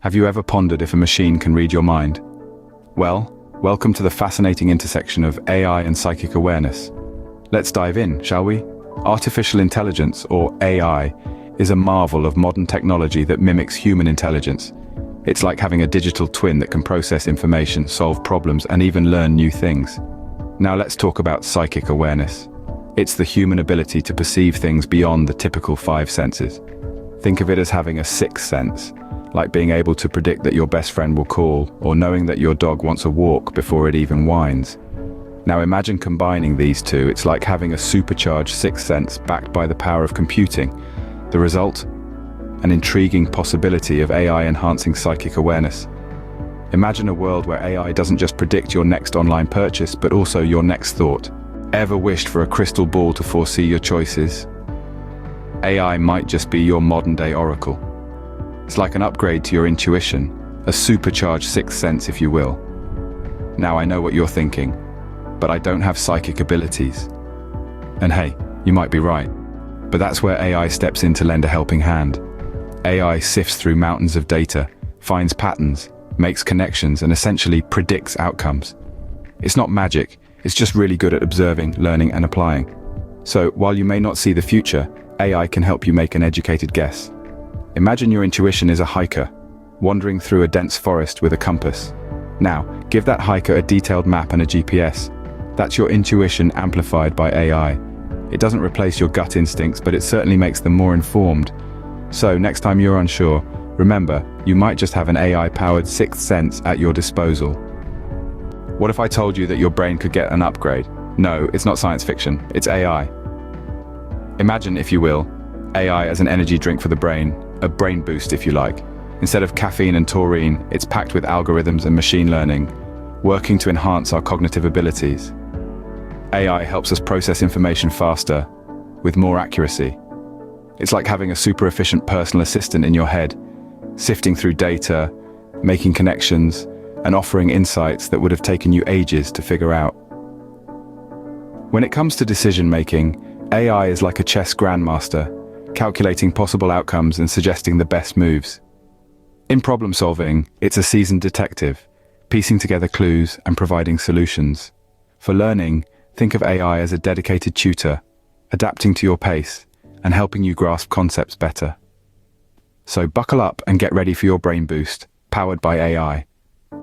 Have you ever pondered if a machine can read your mind? Well, welcome to the fascinating intersection of AI and psychic awareness. Let's dive in, shall we? Artificial intelligence, or AI, is a marvel of modern technology that mimics human intelligence. It's like having a digital twin that can process information, solve problems, and even learn new things. Now let's talk about psychic awareness. It's the human ability to perceive things beyond the typical five senses. Think of it as having a sixth sense, like being able to predict that your best friend will call, or knowing that your dog wants a walk before it even whines. Now imagine combining these two. It's like having a supercharged sixth sense backed by the power of computing. The result? An intriguing possibility of AI enhancing psychic awareness. Imagine a world where AI doesn't just predict your next online purchase, but also your next thought. Ever wished for a crystal ball to foresee your choices? AI might just be your modern-day oracle. It's like an upgrade to your intuition, a supercharged sixth sense, if you will. Now I know what you're thinking, but I don't have psychic abilities. And hey, you might be right, but that's where AI steps in to lend a helping hand. AI sifts through mountains of data, finds patterns, makes connections, and essentially predicts outcomes. It's not magic, it's just really good at observing, learning, and applying. So, while you may not see the future, AI can help you make an educated guess. Imagine your intuition is a hiker, wandering through a dense forest with a compass. Now, give that hiker a detailed map and a GPS. That's your intuition amplified by AI. It doesn't replace your gut instincts, but it certainly makes them more informed. So, next time you're unsure, remember, you might just have an AI-powered sixth sense at your disposal. What if I told you that your brain could get an upgrade? No, it's not science fiction, it's AI. Imagine, if you will, AI as an energy drink for the brain, a brain boost if you like. Instead of caffeine and taurine, it's packed with algorithms and machine learning, working to enhance our cognitive abilities. AI helps us process information faster, with more accuracy. It's like having a super efficient personal assistant in your head, sifting through data, making connections, and offering insights that would have taken you ages to figure out. When it comes to decision-making, AI is like a chess grandmaster, calculating possible outcomes and suggesting the best moves. In problem-solving, it's a seasoned detective, piecing together clues and providing solutions. For learning, think of AI as a dedicated tutor, adapting to your pace and helping you grasp concepts better. So buckle up and get ready for your brain boost, powered by AI.